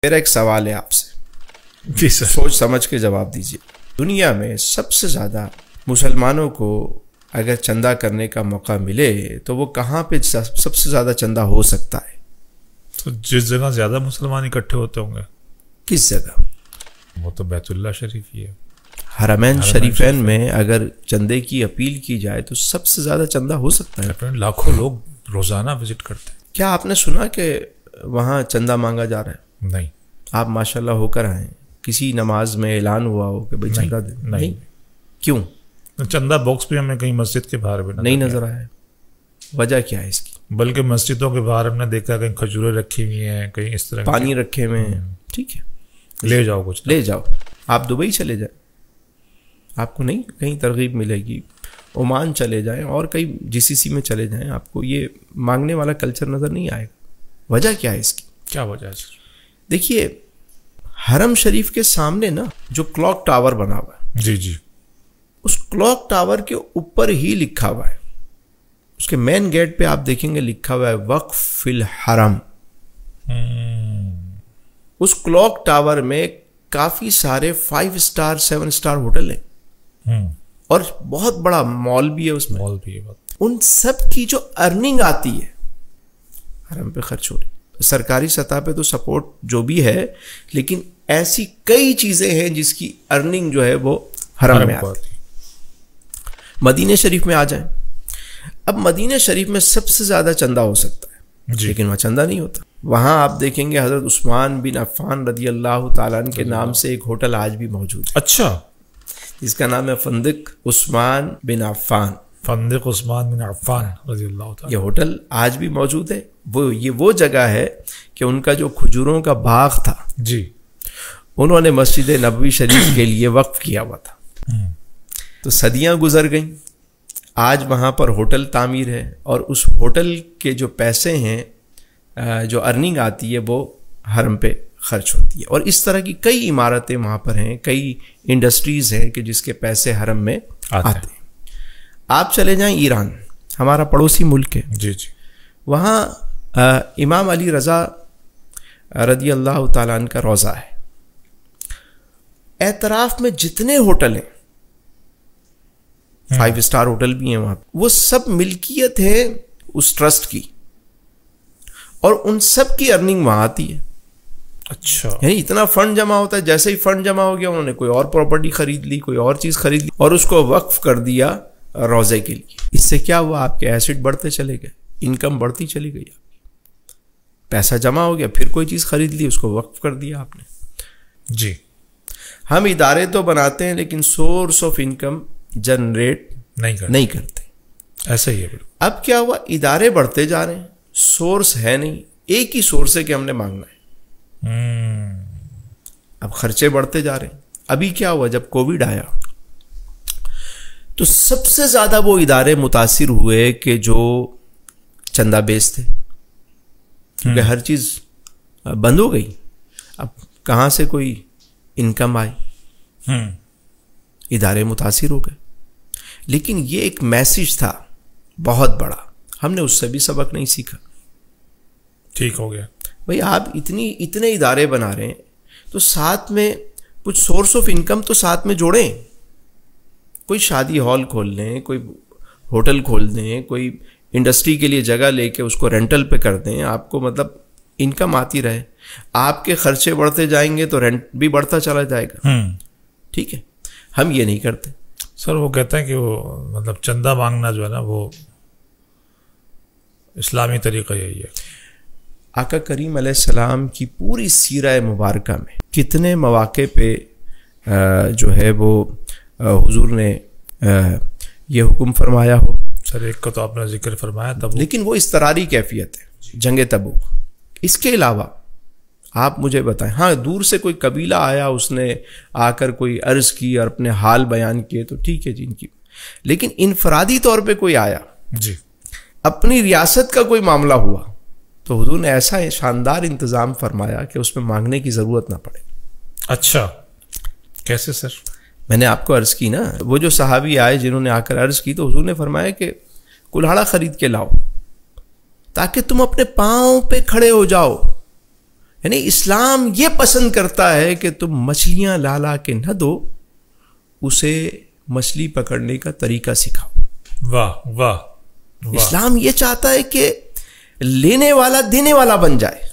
मेरा एक सवाल है आपसे, जी सर। सोच समझ के जवाब दीजिए। दुनिया में सबसे ज़्यादा मुसलमानों को अगर चंदा करने का मौका मिले तो वो कहाँ पे सबसे ज़्यादा चंदा हो सकता है? तो जिस जगह ज़्यादा मुसलमान इकट्ठे होते होंगे। किस जगह? वो तो बैतुल्लाह शरीफ ही है। हरमैन शरीफैन में अगर चंदे की अपील की जाए तो सबसे ज़्यादा चंदा हो सकता है। लाखों लोग रोज़ाना विजिट करते हैं। क्या आपने सुना कि वहाँ चंदा मांगा जा रहा है? नहीं। आप माशाल्लाह होकर आए, किसी नमाज में ऐलान हुआ हो कि भाई चंदा दे? नहीं। क्यों? चंदा बॉक्स भी हमें कहीं मस्जिद के बाहर भी नहीं नजर आया। वजह क्या है इसकी? बल्कि मस्जिदों के बाहर हमने देखा कहीं खजूरें रखी हुई हैं, कहीं इस तरह पानी रखे हुए हैं। ठीक है, ले जाओ, कुछ ले जाओ। आप दुबई चले जाए, आपको नहीं कहीं तरगीब मिलेगी। ओमान चले जाएं और कहीं जीसीसी में चले जाएं, आपको ये मांगने वाला कल्चर नजर नहीं आएगा। वजह क्या है इसकी? क्या वजह है? देखिए, हरम शरीफ के सामने ना जो क्लॉक टावर बना हुआ है, जी जी, उस क्लॉक टावर के ऊपर ही लिखा हुआ है, उसके मेन गेट पे आप देखेंगे लिखा हुआ है वक्फ फिल हरम। उस क्लॉक टावर में काफी सारे 5 स्टार 7 स्टार होटल हैं और बहुत बड़ा मॉल भी है उसमें। मॉल भी है। उन सब की जो अर्निंग आती है हरम पे खर्च हो रही। सरकारी सतह पे तो सपोर्ट जो भी है, लेकिन ऐसी कई चीजें हैं जिसकी अर्निंग जो है वो हरम में आती है। मदीने शरीफ में आ जाए, अब मदीने शरीफ में सबसे ज्यादा चंदा हो सकता है, लेकिन वहां चंदा नहीं होता। वहां आप देखेंगे हजरत उस्मान बिन अफ़्फ़ान रज़ी अल्लाह ताला अन्हु के नाम से एक होटल आज भी मौजूद है। अच्छा। जिसका नाम है फंदिक उस्मान बिन अफ़्फ़ान। फंदिक उस्मान बिन अफ़्फ़ान रज़ी अल्लाह ताला। ये होटल आज भी मौजूद है। वो जगह है कि उनका जो खजूरों का बाग था जी, उन्होंने मस्जिद नबवी शरीफ के लिए वक्फ किया हुआ था। तो सदियां गुजर गईं, आज वहाँ पर होटल तामीर है और उस होटल के जो पैसे हैं, जो अर्निंग आती है, वो हरम पे खर्च होती है। और इस तरह की कई इमारतें वहाँ पर हैं, कई इंडस्ट्रीज़ हैं कि जिसके पैसे हरम में आते हैं। आप चले जाएं ईरान, हमारा पड़ोसी मुल्क है। जी जी। वहाँ इमाम अली रज़ा रज़ी अल्लाह ताला अन्हु का रोज़ा है। एतराफ़ में जितने होटल हैं, 5 स्टार होटल भी हैं वहाँ, वो सब मिल्कियत है उस ट्रस्ट की और उन सब की अर्निंग वहाँ आती है। अच्छा। यानी इतना फंड जमा होता है, जैसे ही फंड जमा हो गया उन्होंने कोई और प्रॉपर्टी खरीद ली, कोई और चीज़ खरीद ली और उसको वक्फ कर दिया रोज़े के लिए। इससे क्या हुआ? आपके एसेट बढ़ते चले गए, इनकम बढ़ती चली गई, पैसा जमा हो गया, फिर कोई चीज़ खरीद ली, उसको वक्फ कर दिया आपने। जी। हम इदारे तो बनाते हैं लेकिन सोर्स ऑफ इनकम जनरेट नहीं करते। ऐसा ही है। अब क्या हुआ? इदारे बढ़ते जा रहे हैं, सोर्स है नहीं, एक ही सोर्स है कि हमने मांगना है। अब खर्चे बढ़ते जा रहे हैं। अभी क्या हुआ? जब कोविड आया तो सबसे ज्यादा वो इदारे मुतासिर हुए कि जो चंदा बेच थे, क्योंकि हर चीज बंद हो गई। अब कहां से कोई इनकम आई? इदारे मुतासिर हो गए। लेकिन ये एक मैसेज था बहुत बड़ा, हमने उससे भी सबक नहीं सीखा। ठीक हो गया भाई, आप इतने इदारे बना रहे हैं तो साथ में कुछ सोर्स ऑफ इनकम तो साथ में जोड़ें। कोई शादी हॉल खोल लें, कोई होटल खोल दें, कोई इंडस्ट्री के लिए जगह लेके उसको रेंटल पे कर दें, आपको मतलब इनकम आती रहे। आपके खर्चे बढ़ते जाएंगे तो रेंट भी बढ़ता चला जाएगा। ठीक है, हम ये नहीं करते। सर वो कहते हैं कि वो मतलब चंदा मांगना जो है ना, वो इस्लामी तरीका यही है। आका करीम अलैहिस्सलाम की पूरी सीरा मुबारका में कितने मौके पे जो है वो हुजूर ने ये हुक्म फरमाया हो। सर एक का तो आपने जिक्र फरमाया तब, लेकिन वो इस्तरारी कैफियत है, जंगे तबूक। इसके अलावा आप मुझे बताएं, हाँ दूर से कोई कबीला आया, उसने आकर कोई अर्ज की और अपने हाल बयान किए तो ठीक है जिनकी, लेकिन इनफरादी तौर पे कोई आया जी, अपनी रियासत का कोई मामला हुआ तो हुजूर ने ऐसा शानदार इंतजाम फरमाया कि उसमें मांगने की जरूरत ना पड़े। अच्छा, कैसे सर? मैंने आपको अर्ज की ना, वो जो सहाबी आए जिन्होंने आकर अर्ज की तो हुजूर ने फरमाया कि कुल्हाड़ा खरीद के लाओ ताकि तुम अपने पांव पे खड़े हो जाओ, यानी इस्लाम ये पसंद करता है कि तुम मछलियां ला ला के न दो, उसे मछली पकड़ने का तरीका सिखाओ। वाह वाह वाह। इस्लाम ये चाहता है कि लेने वाला देने वाला बन जाए।